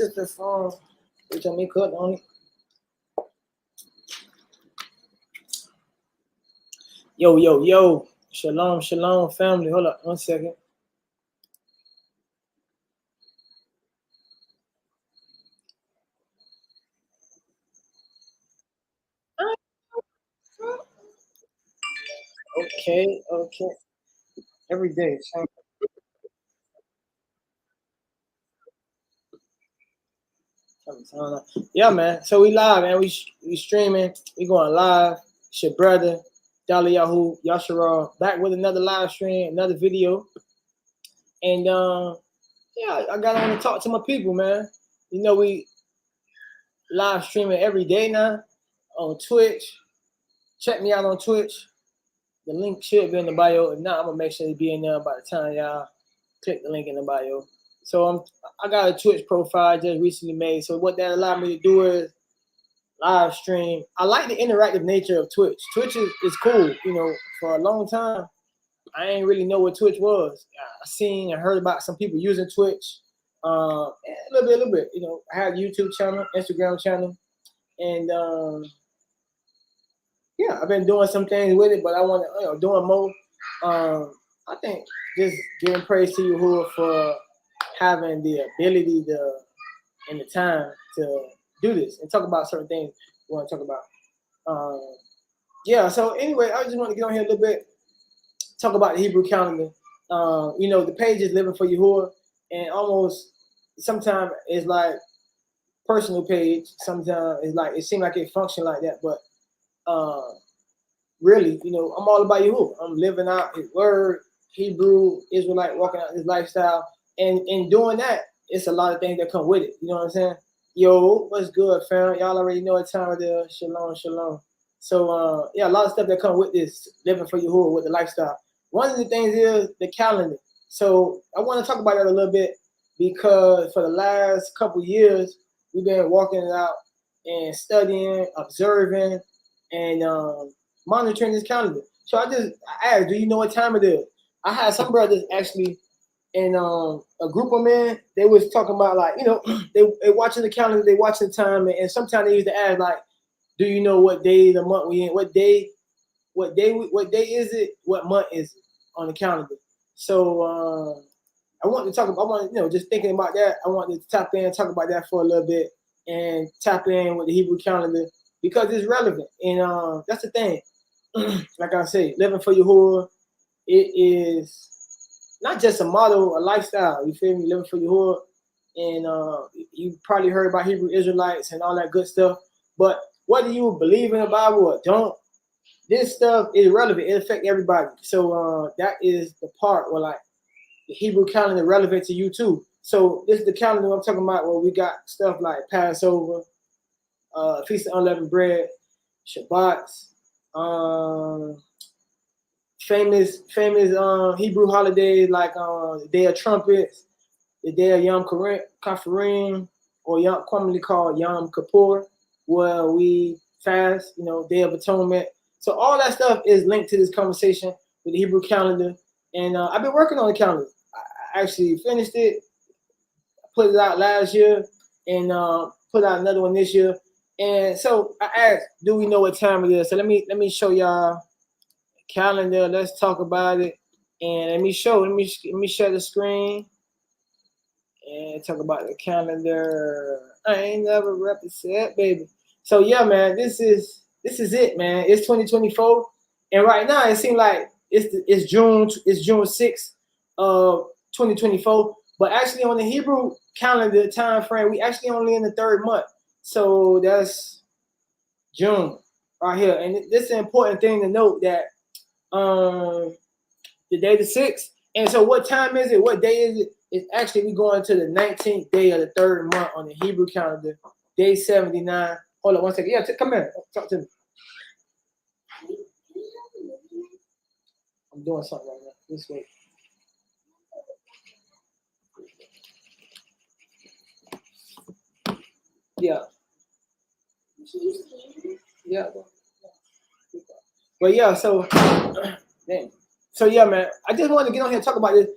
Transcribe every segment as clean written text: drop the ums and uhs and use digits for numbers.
sister phone. Which I make cut on it. Yo. Shalom, family. Hold up 1 second. Okay. Every day. Yeah, man. So we live, man. We streaming. We going live. It's your brother, Dolly Yahoo, Yashara, back with another live stream, another video. And yeah, I got on to talk to my people, man. You know, we live streaming every day now on Twitch. Check me out on Twitch. The link should be in the bio. If not, I'm gonna make sure it be in there by the time y'all click the link in the bio. So I got a Twitch profile just recently made. So what that allowed me to do is live stream. I like the interactive nature of Twitch. Twitch is cool. You know, for a long time, I ain't really know what Twitch was. I seen and heard about some people using Twitch. A little bit. You know, I had a YouTube channel, Instagram channel, and yeah, I've been doing some things with it, but I want to, doing more. I think just giving praise to you for having the ability and the time to do this and talk about certain things we want to talk about. Yeah, so anyway, I just want to get on here a little bit, talk about the Hebrew calendar. You know, the page is living for Yahuwah, and almost sometimes it's like personal page. Sometimes it's like it seems like it function like that, but really, you know, I'm all about Yahuwah. I'm living out His word, Hebrew Israelite, walking out His lifestyle, and in doing that, it's a lot of things that come with it. You know what I'm saying? Yo, what's good, fam? Y'all already know what time it is. Shalom. So, yeah, a lot of stuff that come with this living for Yahuwah with the lifestyle. One of the things is the calendar. So I want to talk about that a little bit because for the last couple years, we've been walking it out and studying, observing, and monitoring this calendar. So I asked, do you know what time it is? I had some brothers actually in a group of men. They was talking about, like, you know, they watching the calendar, they watching the time, and sometimes they used to ask, like, do you know what day the month we in? What day is it? What month is it on the calendar? So I want to, you know, just thinking about that. I want to tap in and talk about that for a little bit and tap in with the Hebrew calendar because it's relevant. And that's the thing. Like I say, living for Yahuwah, it is not just a motto, a lifestyle. You feel me? Living for Yahuwah. And you probably heard about Hebrew Israelites and all that good stuff. But whether you believe in the Bible or don't, this stuff is relevant. It affects everybody. So that is the part where, like, the Hebrew calendar relevant to you too. So this is the calendar I'm talking about where we got stuff like Passover, Feast of Unleavened Bread, Shabbats, famous Hebrew holidays like the Day of Trumpets, the Day of Yom Kaffarim, or commonly called Yom Kippur, where we fast, you know, Day of Atonement. So all that stuff is linked to this conversation with the Hebrew calendar. And I've been working on the calendar. I actually finished it, put it out last year, and put out another one this year. And so I asked, do we know what time it is? So let me show y'all calendar. Let's talk about it. And let me share the screen and talk about the calendar. I ain't never represent, baby. So yeah, man, this is it, man. It's 2024, and right now it seems like it's June 6th of 2024. But actually, on the Hebrew calendar time frame, we actually only in the third month. So that's June right here, and this is an important thing to note that the day the 6th. And so what time is it? What day is it? It's actually we going to the 19th day of the third month on the Hebrew calendar, day 79. Hold on 1 second. Yeah, come here. Talk to me. I'm doing something right now. This way. Yeah. Yeah. But yeah, so yeah, man. I just wanted to get on here and talk about this.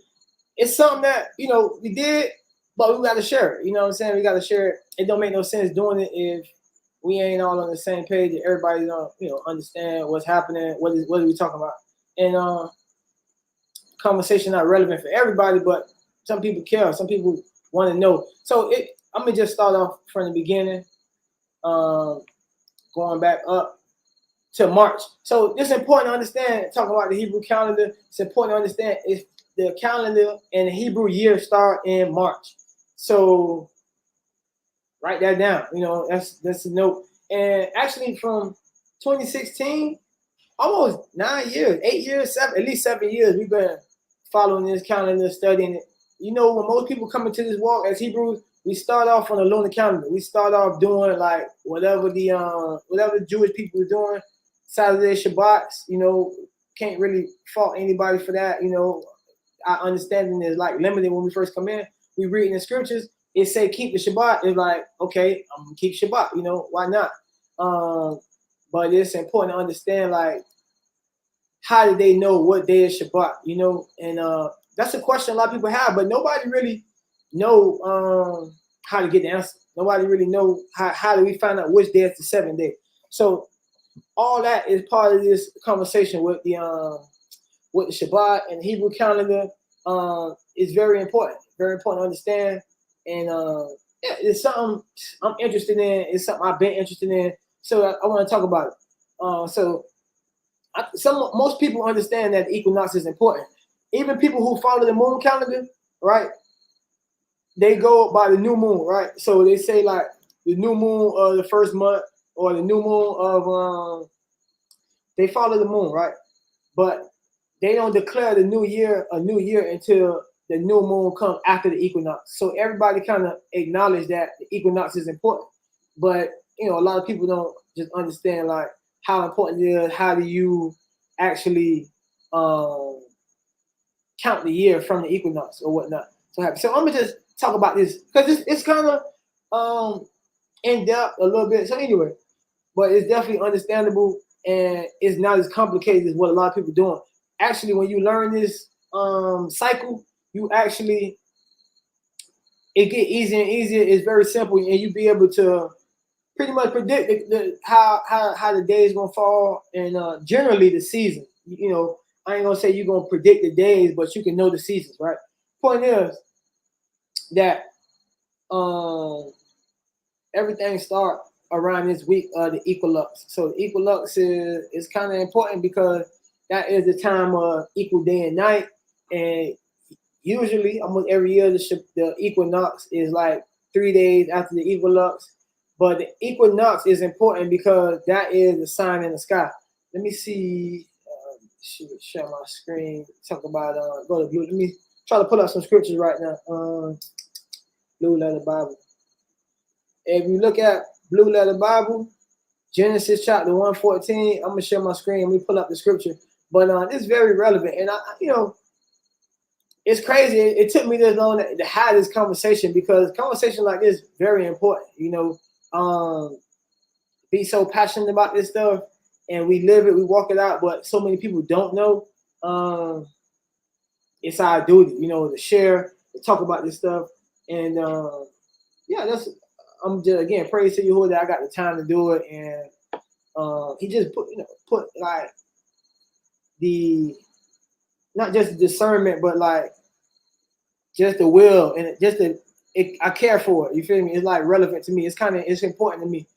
It's something that, you know, we did But we got to share it. You know what I'm saying? We got to share it. It don't make no sense doing it if we ain't all on the same page. And everybody don't, understand what's happening. What are we talking about? And conversation not relevant for everybody, but some people care. Some people want to know. So I'm gonna just start off from the beginning, going back up to March. So it's important to understand. Talking about the Hebrew calendar, it's important to understand if the calendar and the Hebrew year start in March. So write that down. That's a note. And actually, from 2016, almost 9 years, 8 years, at least 7 years, we've been following this calendar, studying it. When most people come into this walk as Hebrews, we start off on a lunar calendar. We start off doing like whatever the Jewish people are doing, Saturday Shabbats. Can't really fault anybody for that. Our understanding is like limited when we first come in. We read in the scriptures, it say keep the Shabbat. It's like, okay, I'm gonna keep Shabbat. Why not? But it's important to understand, like, how did they know what day is Shabbat? And that's a question a lot of people have, but nobody really know how to get the answer. Nobody really know how do we find out which day is the seventh day. So all that is part of this conversation with the Shabbat and the Hebrew calendar. Is very important to understand. And it's something I'm interested in. It's something I've been interested in. So I want to talk about it. Most people understand that the equinox is important. Even people who follow the moon calendar, right? They go by the new moon, right? So they say like the new moon of the first month or the new moon of they follow the moon, right? But they don't declare the new year a new year until the new moon comes after the equinox. So everybody kind of acknowledge that the equinox is important. But a lot of people don't just understand like how important it is. How do you actually count the year from the equinox or whatnot? So I'm gonna just talk about this because it's kind of in depth a little bit. So anyway, but it's definitely understandable and it's not as complicated as what a lot of people are doing. Actually, when you learn this cycle, you actually it get easier and easier. It's very simple, and you be able to pretty much predict how the day is gonna fall and generally the season. I ain't gonna say you're gonna predict the days, but you can know the seasons, right? Point is that everything start around this week of the equinox. So the equinox is kind of important because that is the time of equal day and night, and usually almost every year the equinox is like 3 days after the equinox. But the equinox is important because that is the sign in the sky. Let me see. Share my screen. Talk about go to blue. Let me try to pull up some scriptures right now. Blue Letter Bible. If you look at Blue Letter Bible, Genesis chapter 1:14. I'm gonna share my screen. Let me pull up the scripture. But it's very relevant, and it's crazy. It took me this long to have this conversation because conversation like this is very important. Be so passionate about this stuff, and we live it, we walk it out. But so many people don't know. It's our duty, to share, to talk about this stuff, and I'm just again praise to you that I got the time to do it, and he just put like the not just the discernment, but like just the will and I care for it. You feel me? It's like relevant to me. It's important to me.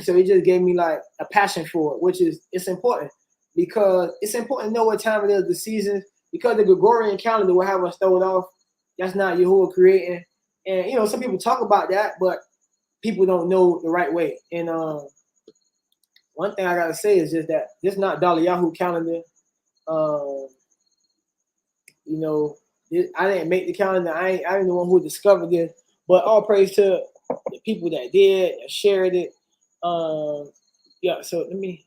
So he just gave me like a passion for it, which it's important because it's important to know what time it is, the seasons, because the Gregorian calendar will have us throw it off. That's not Yahuwah creating. And some people talk about that, but people don't know the right way. And one thing I gotta say is just that this not Daliyahu calendar. I didn't make the calendar. I ain't the one who discovered this, but all praise to the people that did, that shared it. So let me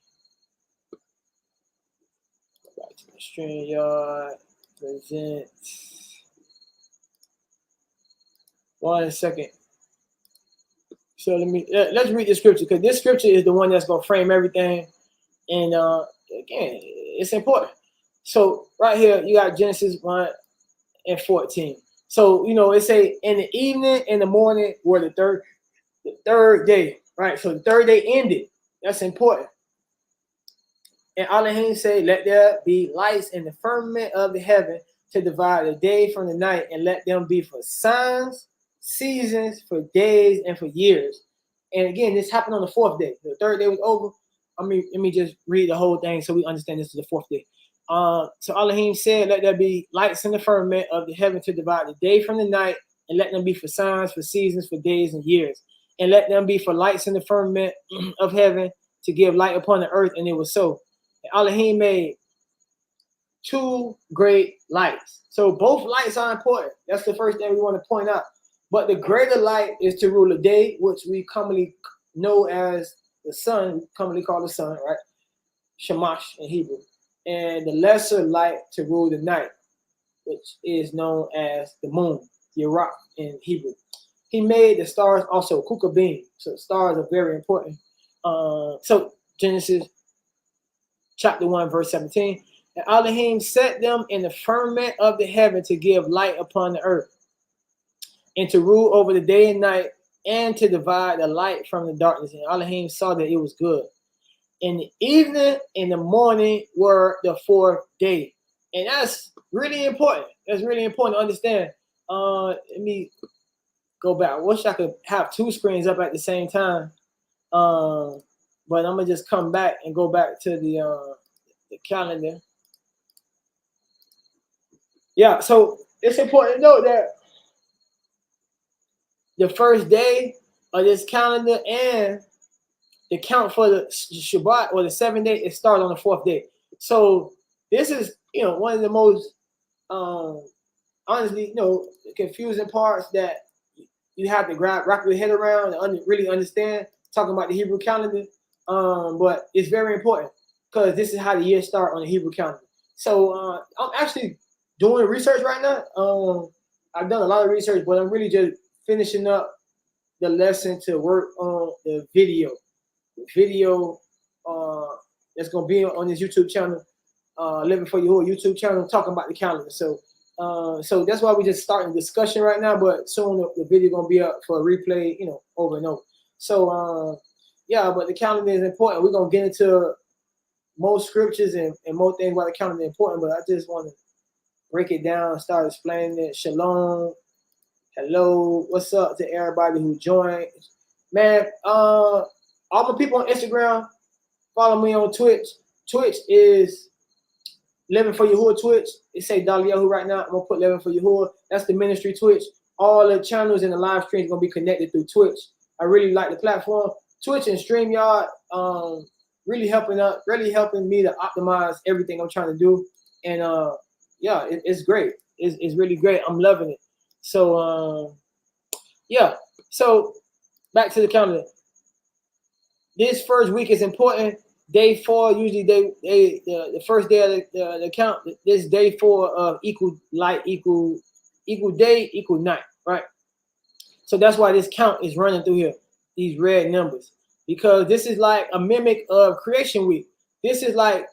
go back to my StreamYard. Present. 1 second. So let's read the scripture because this scripture is the one that's gonna frame everything. And again, it's important. So right here, you got Genesis 1:14. So it say in the evening, in the morning were the third day, right? So the third day ended. That's important. And Elohim say, let there be lights in the firmament of the heaven to divide the day from the night, and let them be for signs, seasons, for days, and for years. And again, this happened on the fourth day. The third day was over. Let me just read the whole thing so we understand this is the fourth day. So Elohim said, let there be lights in the firmament of the heaven to divide the day from the night, and let them be for signs, for seasons, for days, and years. And let them be for lights in the firmament of heaven to give light upon the earth. And it was so. Elohim made two great lights. So both lights are important. That's the first thing we want to point out. But the greater light is to rule the day, which we commonly know as the sun, commonly called the sun, right? Shamash in Hebrew. And the lesser light to rule the night, which is known as the moon, Yerach in Hebrew. He made the stars also, Kukabim. So stars are very important. So Genesis chapter 1, verse 17. And Elohim set them in the firmament of the heaven to give light upon the earth, and to rule over the day and night, and to divide the light from the darkness. And Elohim saw that it was good. In the evening and the morning were the fourth day. And that's really important. That's really important to understand. Let me go back. I wish I could have two screens up at the same time. But I'm gonna just come back and go back to the calendar. Yeah, so it's important to note that the first day of this calendar and the count for the Shabbat or the 7th day, it starts on the fourth day. So this is, one of the most, honestly, confusing parts that you have to wrap your head around and really understand, talking about the Hebrew calendar. But it's very important because this is how the year starts on the Hebrew calendar. So I'm actually doing research right now. I've done a lot of research, but I'm really just finishing up the lesson to work on the video. The video that's going to be on this YouTube channel, Living for Your YouTube channel, talking about the calendar. So that's why we're just starting the discussion right now, but soon the video going to be up for a replay, over and over. So, yeah, but the calendar is important. We're going to get into most scriptures and more things about the calendar important, but I just want to break it down and start explaining it. Shalom. Hello. What's up to everybody who joined? Man, all my people on Instagram, follow me on Twitch. Twitch is Living for Yahuwah Twitch. It say Daliahu right now. I'm going to put Living for Yahuwah. That's the ministry Twitch. All the channels and the live streams going to be connected through Twitch. I really like the platform. Twitch and StreamYard really helping me to optimize everything I'm trying to do. And yeah, it's great. It's really great. I'm loving it. So yeah. So back to the calendar. This first week is important. Day 4, usually the first day of the count. This day 4 of equal light, equal day, equal night, right? So that's why this count is running through here, these red numbers, because this is like a mimic of creation week. This is like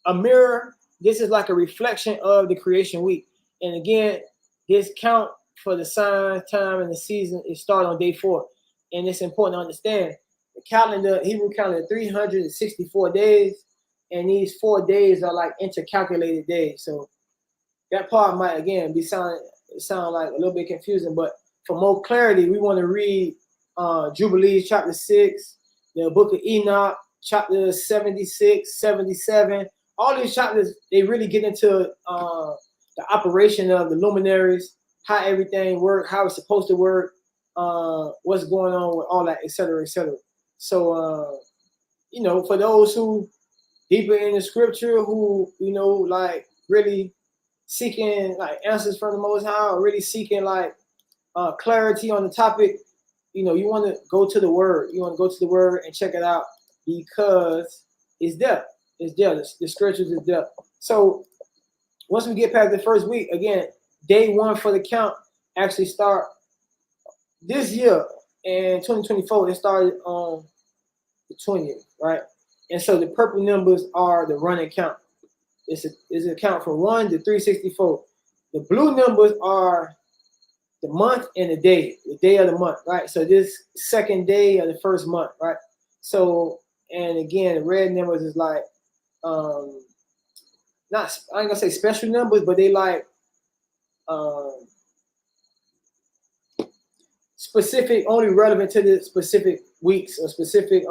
a mirror. This is like a reflection of the creation week. And again, this count for the sign, time, and the season is started on day 4. And it's important to understand the calendar, Hebrew calendar, 364 days. And these 4 days are like intercalculated days. So that part might, again, sound like a little bit confusing. But for more clarity, we want to read Jubilees chapter 6, the book of Enoch, chapter 76, 77. All these chapters, they really get into the operation of the luminaries, how everything works, how it's supposed to work, what's going on with all that, et cetera, et cetera. So, for those who deeper in the scripture, who, like really seeking like answers from the Most High, or really seeking like clarity on the topic, you want to go to the Word. You want to go to the Word and check it out because it's there. It's there. The scriptures is there. So once we get past the first week, again, day 1 for the count actually start this year in 2024. It started on the 20th, right? And so the purple numbers are the running count. It's a count from 1 to 364. The blue numbers are the month and the day of the month, right? So this second day of the first month, right? So, and again, the red numbers is like, not, I ain't gonna say special numbers, but they like um, specific, only relevant to the specific weeks or specific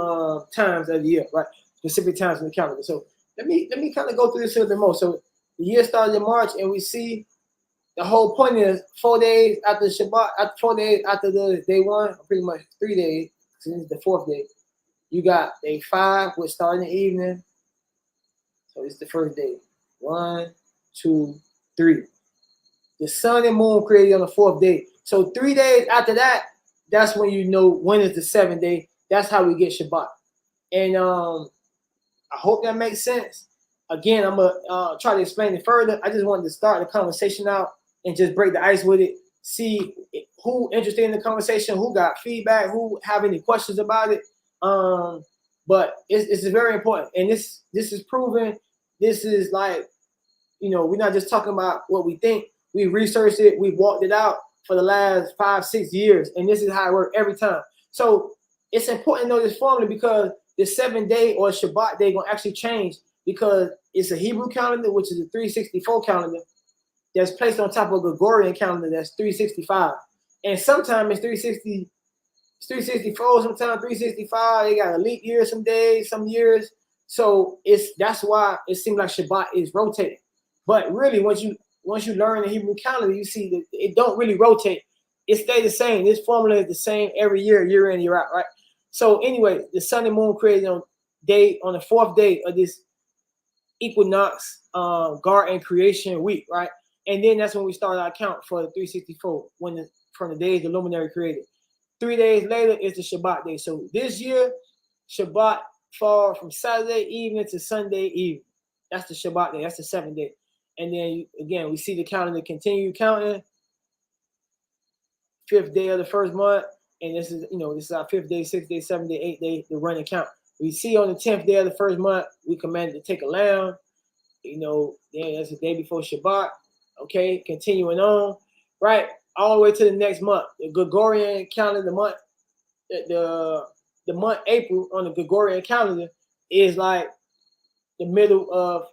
times of the year, right? Specific times in the calendar. So let me kind of go through this a little bit more. So the year started in March, and we see the whole point is 4 days after Shabbat, after 4 days after the day one, pretty much 3 days, since the fourth day. You got day 5, which started in the evening. So it's the first day. 1, 2, 3. The sun and moon created on the fourth day. So 3 days after that, that's when you know when is the seventh day. That's how we get Shabbat. And I hope that makes sense. Again, I'm gonna try to explain it further. I just wanted to start the conversation out and just break the ice with it. See who interested in the conversation, who got feedback, who have any questions about it. But it's very important, and this is proven. This is like, we're not just talking about what we think. We researched it, we walked it out for the last 5-6 years, and this is how it works every time. So it's important to know this formula because the 7th day or Shabbat day gonna actually change because it's a Hebrew calendar, which is a 364 calendar that's placed on top of a Gregorian calendar that's 365. And sometimes it's 360, it's 364, sometimes 365. They got a leap year some days, some years. So that's why it seems like Shabbat is rotating. But really, once you learn the Hebrew calendar, you see that it don't really rotate. It stays the same. This formula is the same every year, year in, year out, right? So anyway, the sun and moon created on the fourth day of this equinox, garden creation week, right? And then that's when we start our count for the 364, from the days the luminary created. 3 days later is the Shabbat day. So this year, Shabbat fall from Saturday evening to Sunday evening. That's the Shabbat day. That's the 7th day. And then again, we see the calendar continue counting. 5th day of the first month, and this is our 5th day, 6th day, 7th day, 8th day, the running count. We see on the 10th day of the first month, we commanded to take a lamb. Then that's the day before Shabbat. Okay, continuing on, right, all the way to the next month. The Gregorian calendar, the month April on the Gregorian calendar is like the middle of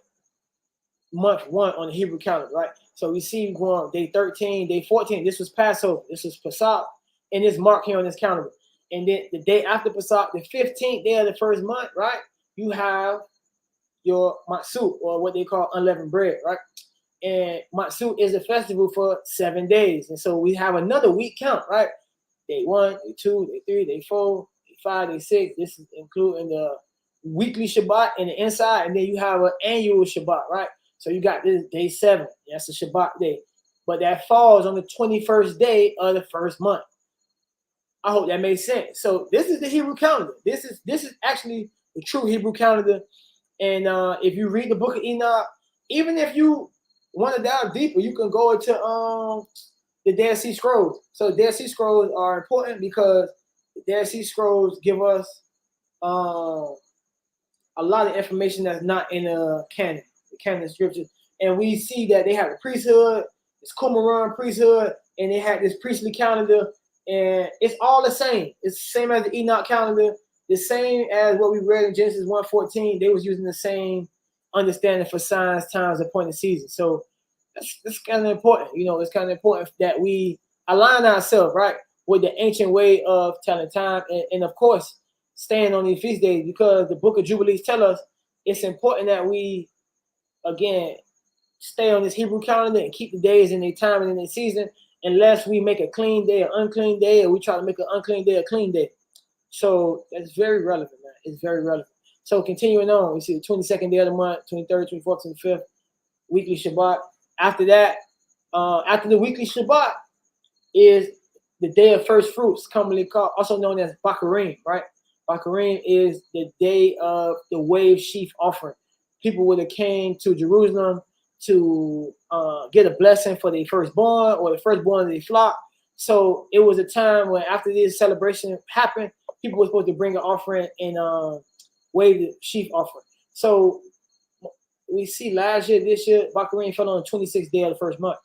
month 1 on the Hebrew calendar, right? So we see going day 13, day 14. This was Passover. This was Pesach, and it's marked here on this calendar. And then the day after Pesach, the 15th day of the first month, right? You have your Matzot, or what they call unleavened bread, right? And Matzot is a festival for 7 days. And so we have another week count, right? Day 1, day 2, day 3, day 4, day 5, day 6. This is including the weekly Shabbat in the inside. And then you have an annual Shabbat, right? So you got this day 7. That's the Shabbat day. But that falls on the 21st day of the first month. I hope that makes sense. So this is the Hebrew calendar. This is actually the true Hebrew calendar. And if you read the book of Enoch, even if you want to dive deeper, you can go into the Dead Sea Scrolls. So Dead Sea Scrolls are important because the Dead Sea Scrolls give us a lot of information that's not in the canon scriptures. And we see that they have the priesthood, it's Qumran priesthood, and they had this priestly calendar, and it's all the same. It's the same as the Enoch calendar, the same as what we read in Genesis 1:14. They was using the same understanding for signs, times, appointed seasons. So that's kind of important. It's kind of important that we align ourselves, right, with the ancient way of telling time, and of course, staying on these feast days, because the book of Jubilees tell us it's important that we, again, stay on this Hebrew calendar and keep the days in their time and in their season, unless we make a clean day an unclean day, or we try to make an unclean day a clean day. So that's very relevant, man. It's very relevant. So continuing on, we see the 22nd day of the month, 23rd, 24th, 25th, weekly Shabbat. After that, after the weekly Shabbat is the day of first fruits, commonly called, also known as Bakarim, right? Bakarim is the day of the wave sheaf offering. People would have came to Jerusalem to get a blessing for their firstborn or the firstborn of their flock. So it was a time when after this celebration happened, people were supposed to bring an offering and wave the sheaf offering. So we see last year, this year, Bakarim fell on the 26th day of the first month.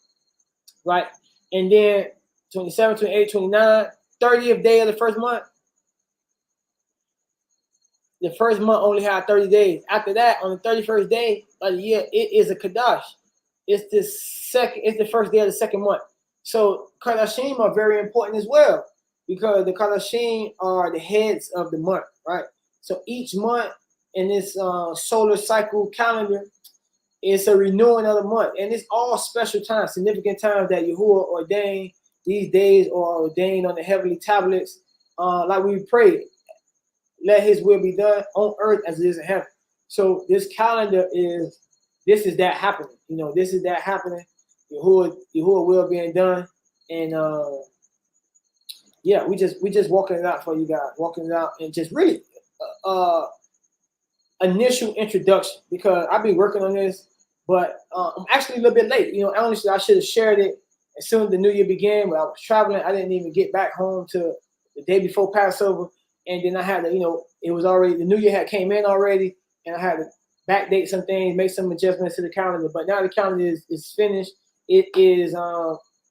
right? And then 27, 28, 29, 30th day of the first month. The first month only had 30 days. After that, on the 31st day of the year, it is a Kadash. It's the first day of the second month. So Kadashim are very important as well, because the Kadashim are the heads of the month, right? So each month in this solar cycle calendar, it's a renewing of the month. And it's all special times, significant times that Yahuwah ordained. These days are ordained on the heavenly tablets. Like we pray, let his will be done on earth as it is in heaven. So this calendar this is that happening. This is that happening. Yahuwah will being done. And yeah, we just walking it out for you guys, walking it out, and just really initial introduction, because I've been working on this, but I'm actually a little bit late. Honestly, I should have shared it as soon as the new year began, but I was traveling. I didn't even get back home to the day before Passover. And then I had to, it was already, the new year had came in already, and I had to backdate some things, make some adjustments to the calendar. But now the calendar is finished. It is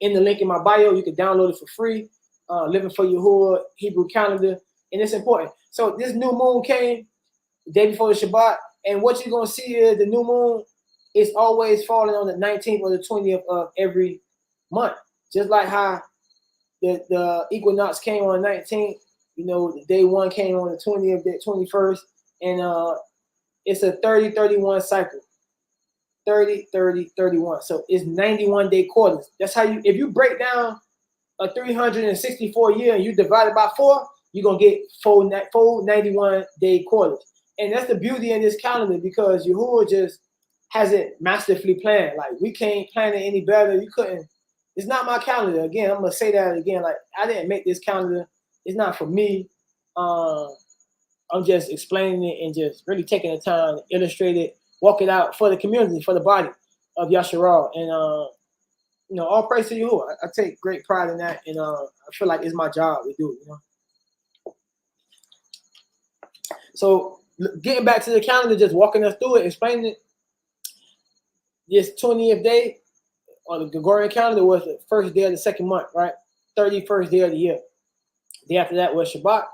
in the link in my bio. You can download it for free. Living for Yahuwah Hebrew calendar, and it's important. So this new moon came the day before the Shabbat, and what you're gonna see is the new moon is always falling on the 19th or the 20th of every month. Just like how the equinox came on the 19th, the day one came on the 20th, the 21st, and it's a 30-31 cycle. 30-30-31. So it's 91 day quarters. That's how if you break down a 364 year and you divide it by 4, you're gonna get full 91 day quarters. And that's the beauty in this calendar, because Yahuwah just has it masterfully planned. Like, we can't plan it any better. You couldn't. It's not my calendar. Again, I'm gonna say that again. Like, I didn't make this calendar. It's not for me. I'm just explaining it and just really taking the time to illustrate it, walk it out for the community, for the body of Yasharal. And all praise to Yahuwah. I take great pride in that, and I feel like it's my job to do it. So getting back to the calendar, just walking us through it, explaining it. This 20th day on the Gregorian calendar was the first day of the second month, right? 31st day of the year. The day after that was Shabbat.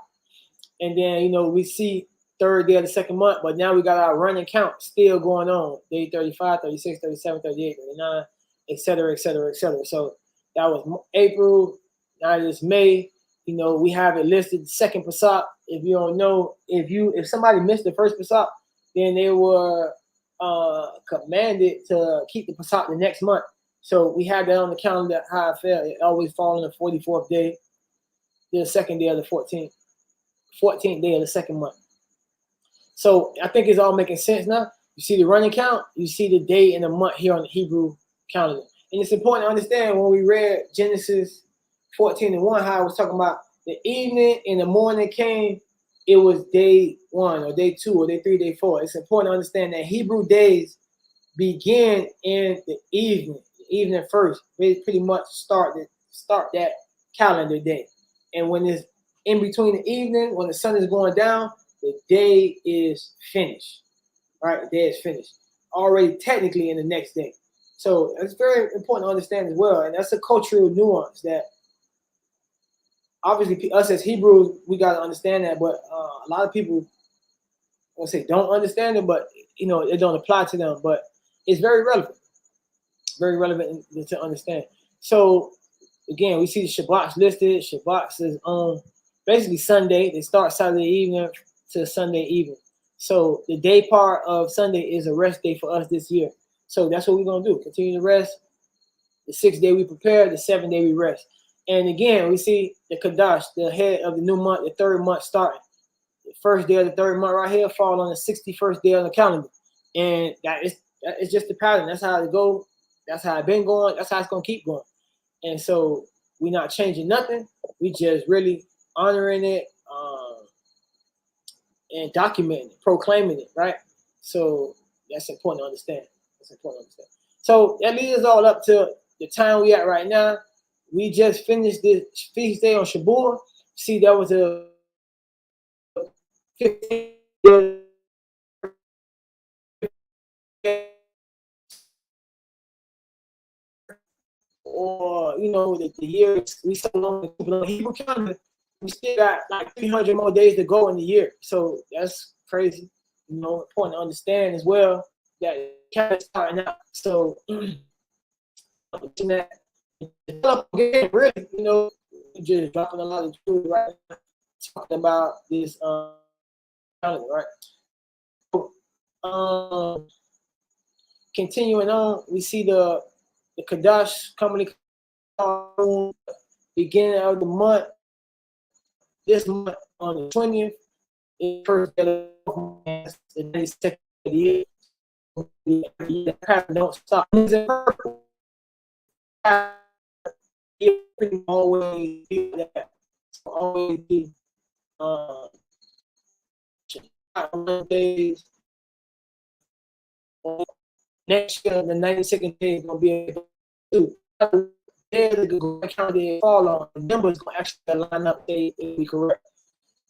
And then, we see third day of the second month, but now we got our running count still going on. Day 35, 36, 37, 38, 39, et cetera, et cetera, et cetera. So that was April. Now it's May. We have it listed second Pesach. If you don't know, if somebody missed the first Pesach, then they were commanded to keep the Pesach the next month. So we had that on the calendar, how it fell. It always fall on the 44th day, the second day of the 14th day of the second month. So I think it's all making sense now. You see the running count, you see the day and the month here on the Hebrew calendar. And it's important to understand, when we read Genesis 14:1, how I was talking about the evening and the morning came, it was day 1 or day 2 or day 3, day 4. It's important to understand that Hebrew days begin in the evening first. They pretty much start that calendar day. And when it's in between the evening, when the sun is going down, the day is finished. Right? The day is finished. Already technically in the next day. So it's very important to understand as well. And that's a cultural nuance that obviously us as Hebrews, we got to understand that. But a lot of people, I won't say don't understand it, but it don't apply to them. But it's very relevant. Very relevant to understand. So again, we see the Shabbats listed. Shabbats is on basically Sunday. They start Saturday evening to Sunday evening. So the day part of Sunday is a rest day for us this year. So that's what we're going to do. Continue to rest. The 6th day we prepare. The 7th day we rest. And again, we see the Kadash, the head of the new month, the third month starting. The first day of the third month right here fall on the 61st day on the calendar. And that is just the pattern. That's how it goes. That's how it's been going. That's how it's going to keep going. And so we're not changing nothing. We just really honoring it and documenting it, proclaiming it, right? So that's important to understand. So that leads us all up to the time we at right now. We just finished this feast day on Shabuah. See, that was a 15 year or the years we so long in Hebrew calendar, we still got like 300 more days to go in the year. So that's crazy. Important to understand as well that calendar starting out. So that again, really, just dropping a lot of truth right now, talking about this calendar, right? So, continuing on, we see the Kadash coming beginning of the month. This month on the 20th, is first day of the month, the 92nd of the year. The pattern don't stop. Always be that. Always be days. Next year, the 92nd day is gonna be two. The calendar they fall on, the numbers gonna actually line up. They be correct.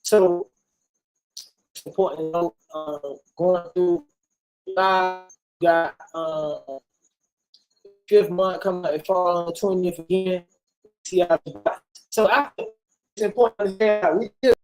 So it's important to know. Going through July, got fifth month coming out. It fall on the 20th again. See how. So after, it's important to understand we still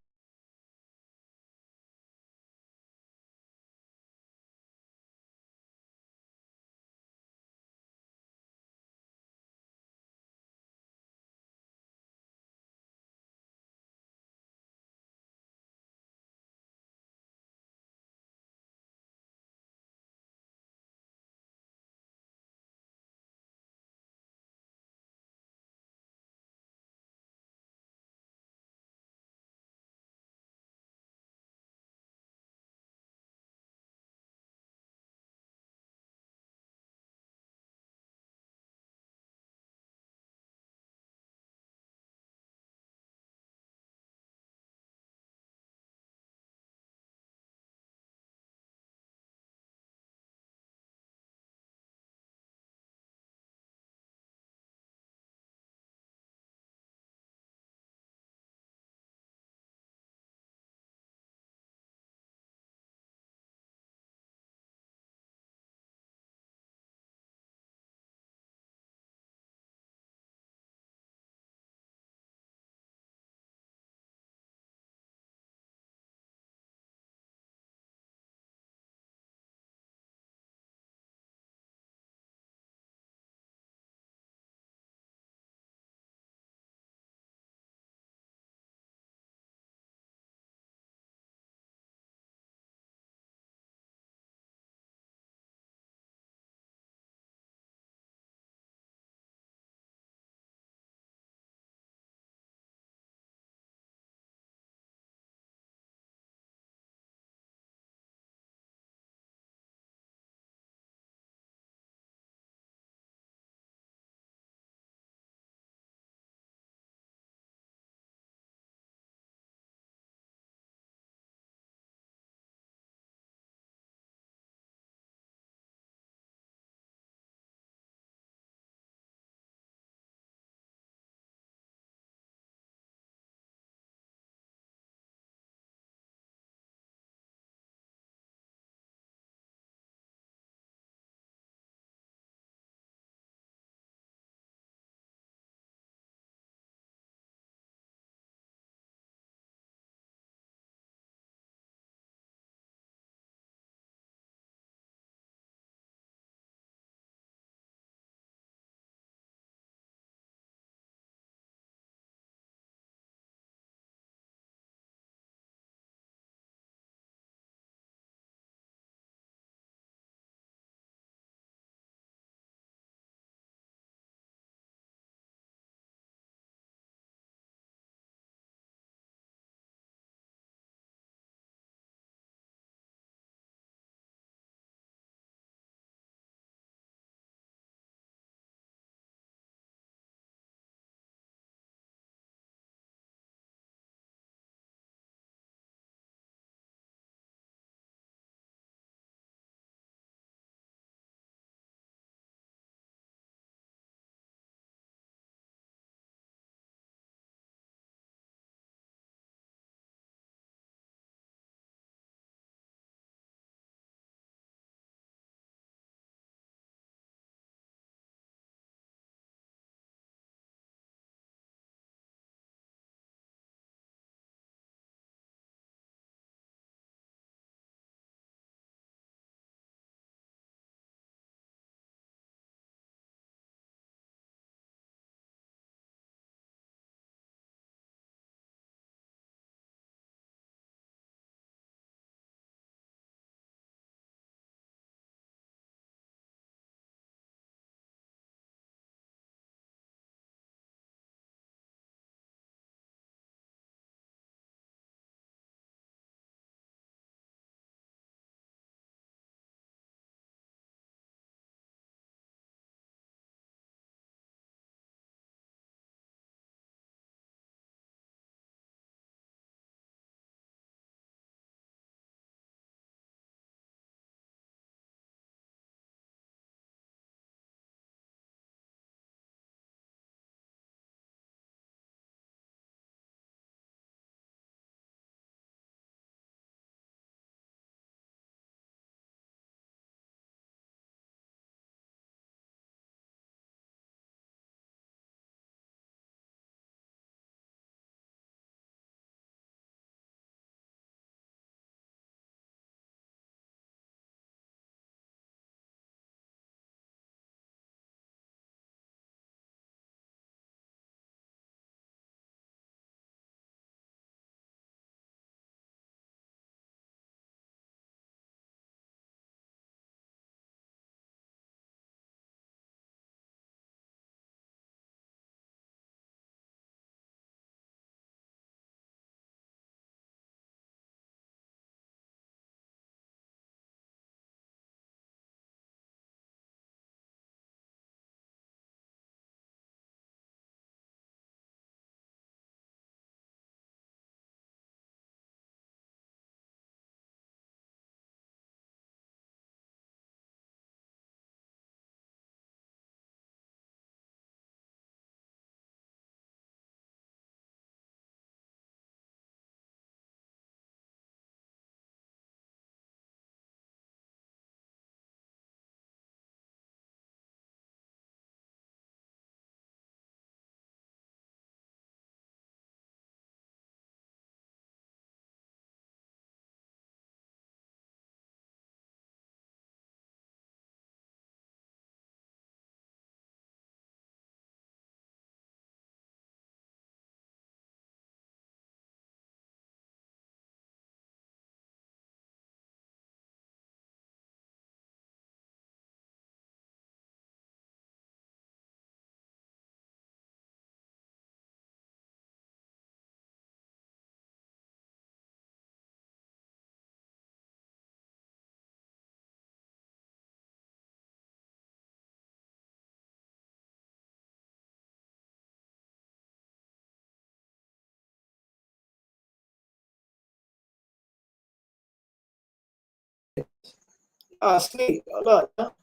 Sleep. Hold up.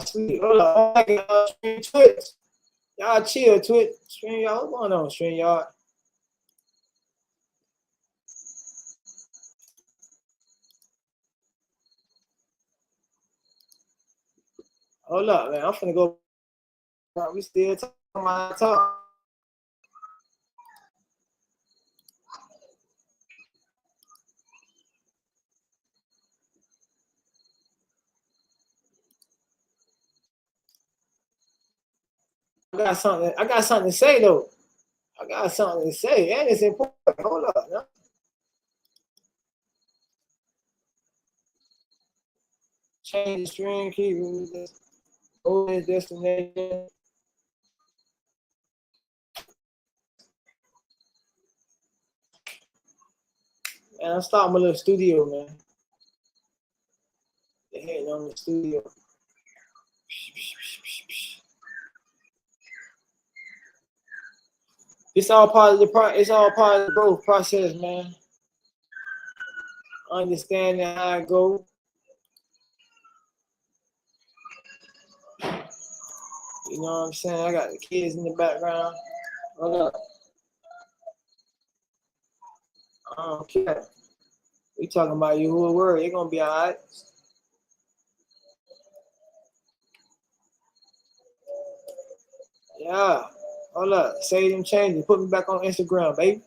Sleep. Hold up. I can stream Twitch. Y'all chill, Twitch. Stream y'all. What's going on, stream y'all? Hold up, man. I'm finna go. We still talking about talk. I got something to say though. I got something to say, and it's important. Hold up, man. Change the stream, keep this. Go to destination. Man, I'm starting my little studio, man. They're hitting on the studio. It's all part of it's all part of the growth process, man. Understanding how it goes. You know what I'm saying? I got the kids in the background. Hold up. I don't care. We talking about you whole world. You're gonna be alright. Yeah. Hold up. Say them changes. Put me back on Instagram, baby.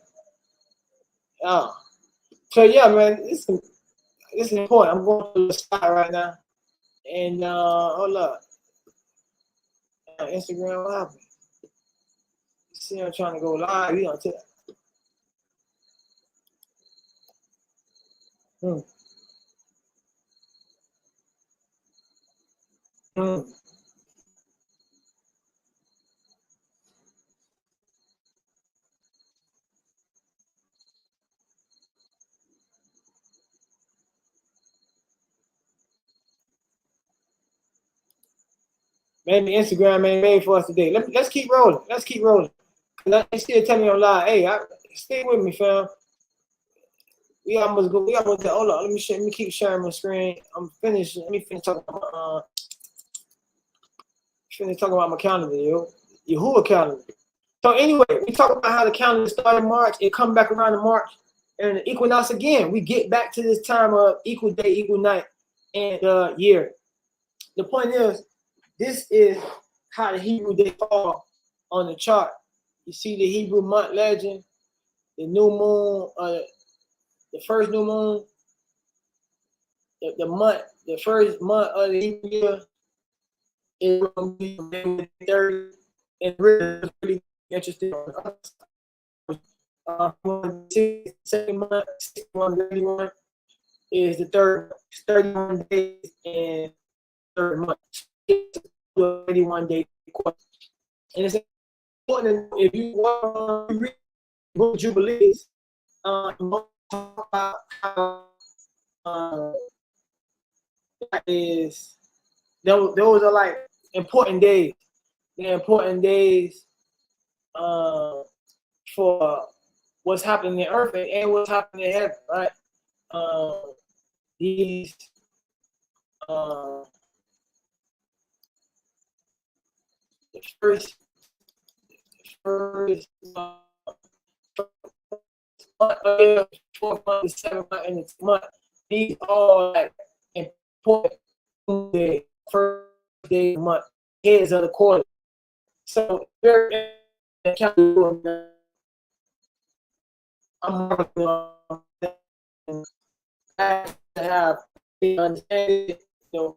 Yeah. So yeah, man, it's important. I'm going to the spot right now. And hold up. Instagram, what happened? See, I'm trying to go live. You know, hmm. Hmm. Maybe Instagram ain't made for us today. Let's keep rolling. Let's keep rolling. They still tell me on live. Hey, stay with me, fam. We almost go. We almost there. Hold on. Let me keep sharing my screen. I'm finished. Let me finish talking about my calendar, yo. Yahoo calendar. So anyway, we talk about how the calendar started in March. It come back around in March, and the equinox again. We get back to this time of equal day, equal night, and year. The point is, this is how the Hebrew day fall on the chart. You see the Hebrew month legend, the new moon, the first new moon, the first month of the Hebrew year is going to be 30, and really interesting. Second month, 61, is the third, 31 days and third month. 31 day course. And it's important if you want to read book Jubilees, talk about how that is those are like important days. They're important days for what's happening in earth and what's happening in heaven, right? These the first fourth month, the seventh month, and the month. These are like important days. First day of the month, heads of the quarter. So very I'm working on that. To have the understanding, you know,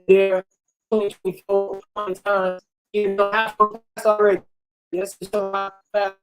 there 2024 times, even though half of us already. Yes, so fast.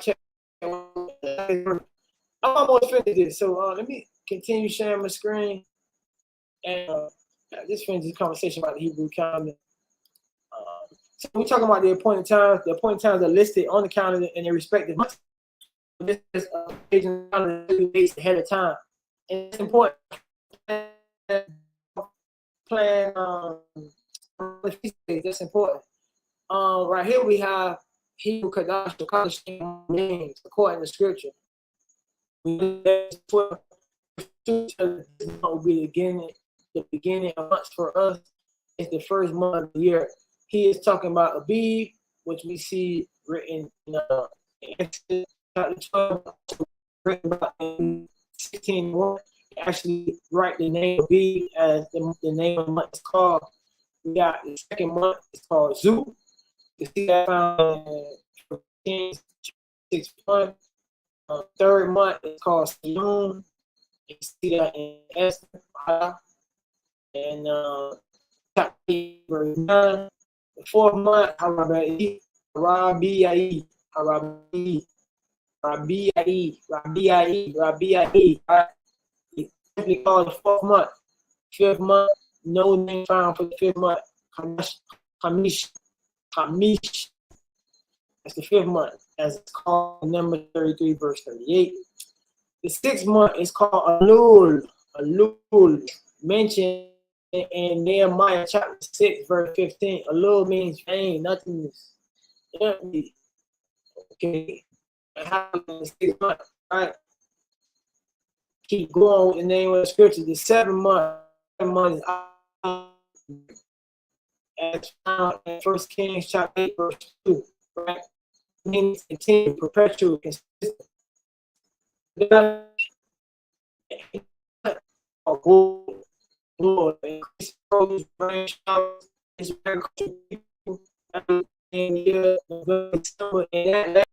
Check. I'm almost finished this, so let me continue sharing my screen and just finish this conversation about the Hebrew calendar. So we're talking about the appointed times. The appointed times are listed on the calendar in their respective months. This is calendar 2 days ahead of time. And it's important. Plan that's important. Right here we have Hebrew Kadash names according to scripture. Will be the beginning of months for us. It's the first month of the year. He is talking about Abib, which we see written in Exodus chapter 12, written about in 16:1. Actually, write the name Abib as the name of the month is called. We got the second month, it's called Zu. You see that found in Kings 6:1. Third month is called Siyum. You see that in Esther. And chapter verse 9. The fourth month, Harabai, Rabiai, Harabai, Rabiai, Rabiai, Rabiai. It's simply called the fourth month. Fifth month, no name found for the fifth month. Hamish. That's the fifth month, as it's called number 33, verse 38. The sixth month is called Elul. Elul, mentioned in Nehemiah chapter 6, verse 15. Elul means vain, nothingness, empty. Okay, it happens in the 6th month, right? Keep going with the name of the scripture. The 7th month is as found in 1 Kings chapter 8, verse 2, right? Means continue, perpetual, consistent. Lord, increase produce, branch out, is very people in year, November, and that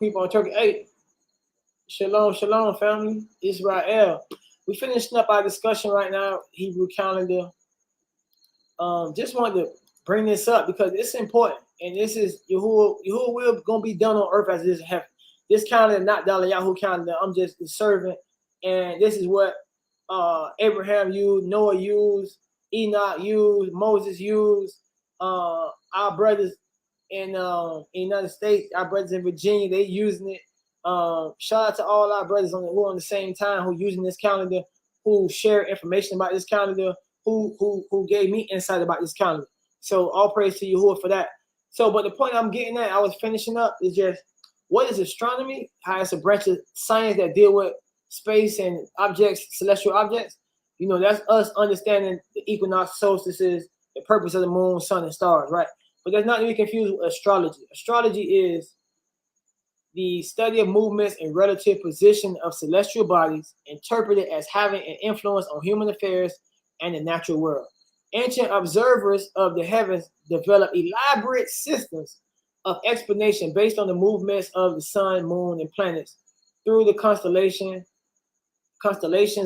Creep on Turkey. Hey, shalom, shalom, family. Israel. We finishing up our discussion right now, Hebrew calendar. Just wanted to bring this up because it's important, and this is Yahuwah will gonna be done on earth as it is in heaven. This calendar, not the Yahoo calendar. I'm just the servant, and this is what Abraham used, Noah used, Enoch used, Moses used. Our brothers in the United States, our brothers in Virginia, they using it. Shout out to all our brothers who on the same time who using this calendar, who share information about this calendar, who gave me insight about this calendar. So all praise to Yahuwah for that. So, but the point I'm getting at, I was finishing up, is just what is astronomy? How it's a branch of science that deal with space and objects, celestial objects. You know, that's us understanding the equinox, solstices, the purpose of the moon, sun, and stars, right? But that's not to be confused with astrology. Astrology is the study of movements and relative position of celestial bodies, interpreted as having an influence on human affairs and the natural world. Ancient observers of the heavens developed elaborate systems of explanation based on the movements of the sun, moon, and planets through the constellations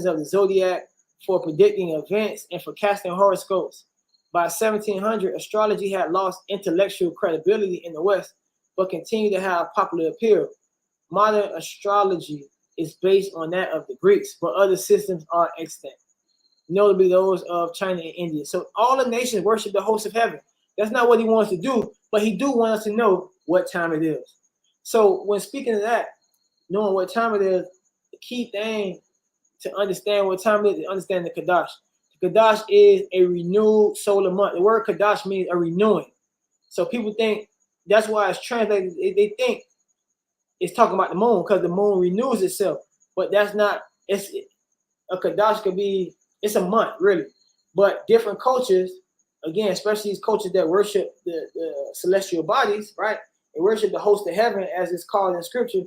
of the zodiac for predicting events and forecasting horoscopes. By 1700, astrology had lost intellectual credibility in the West, but continued to have popular appeal. Modern astrology is based on that of the Greeks, but other systems are extant, notably those of China and India. So all the nations worship the host of heaven. That's not what he wants to do, but he do want us to know what time it is. So when speaking of that, knowing what time it is, the key thing to understand what time it is, to understand the Kadash. The Kadash is a renewed solar month. The word Kadash means a renewing. So people think that's why it's translated. They think it's talking about the moon because the moon renews itself, but that's not. It's a Kadash could be. It's a month really, but different cultures, again, especially these cultures that worship the celestial bodies, right? They worship the host of heaven, as it's called in Scripture.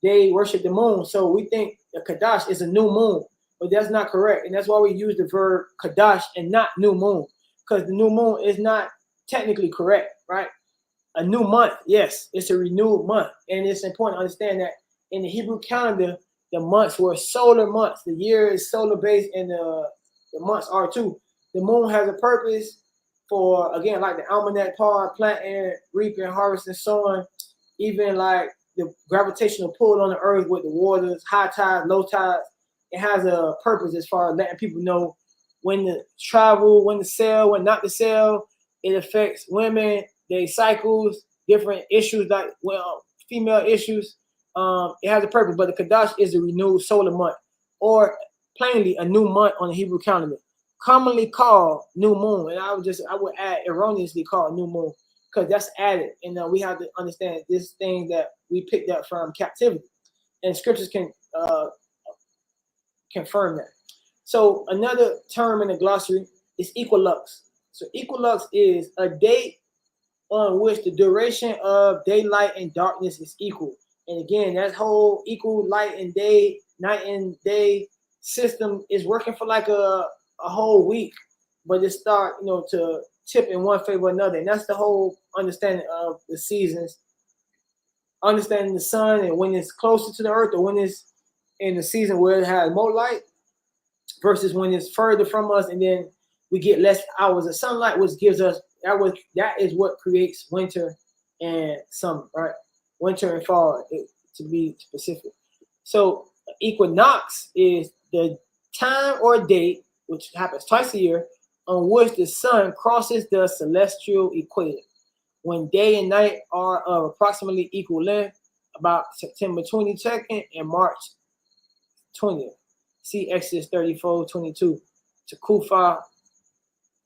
They worship the moon, so we think the Kadash is a new moon, but that's not correct, and that's why we use the verb Kadash and not new moon, because the new moon is not technically correct, right? A new month, yes, it's a renewed month, and it's important to understand that in the Hebrew calendar, the months were solar months. The year is solar based, and the months are too. The moon has a purpose for, again, like the almanac part, planting, reaping, harvesting, sowing, even like the gravitational pull on the earth with the waters, high tides, low tides. It has a purpose as far as letting people know when to travel, when to sell, when not to sell. It affects women, their cycles, different issues like, well, female issues. It has a purpose, but the Kadash is a renewed solar month, or plainly a new month on the Hebrew calendar, commonly called new moon. And I would add erroneously called new moon, because that's added. And we have to understand this thing that we picked up from captivity, and scriptures can confirm that. So another term in the glossary is equilux. So equilux is a date on which the duration of daylight and darkness is equal. And again, that whole equal light and day, night and day system is working for like a whole week, but it start, to tip in one favor or another. And that's the whole understanding of the seasons, understanding the sun and when it's closer to the earth, or when it's in the season where it has more light versus when it's further from us, and then we get less hours of sunlight, which gives us that is what creates winter and summer, right? Winter and fall, to be specific. So equinox is the time or date, which happens twice a year, on which the sun crosses the celestial equator, when day and night are of approximately equal length, about September 22nd and March 20th. See Exodus 34:22. To Kufa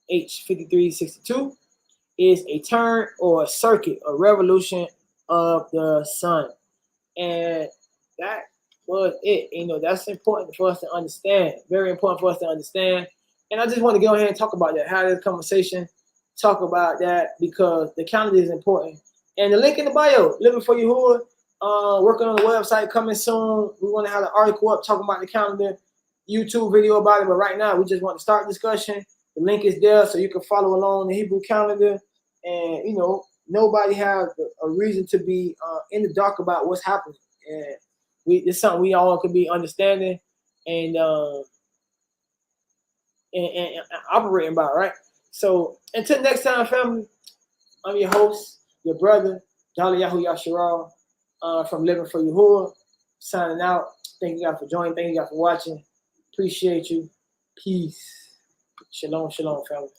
H 5362 is a turn or a circuit, a revolution of the sun. And that was it. That's important for us to understand. Very important for us to understand. And I just want to go ahead and talk about that, have this conversation, talk about that, because the calendar is important. And the link in the bio, Living for Yahuwah, working on the website, coming soon. We want to have an article up talking about the calendar, YouTube video about it. But right now, we just want to start discussion. The link is there, so you can follow along the Hebrew calendar and, nobody has a reason to be in the dark about what's happening, and it's something we all can be understanding and and operating by, right? So until next time, family, I'm your host, your brother, Daliyahu Yasharal, from Living for Yahuwah, signing out. Thank you guys for joining. Thank you guys for watching. Appreciate you. Peace. Shalom, shalom, family.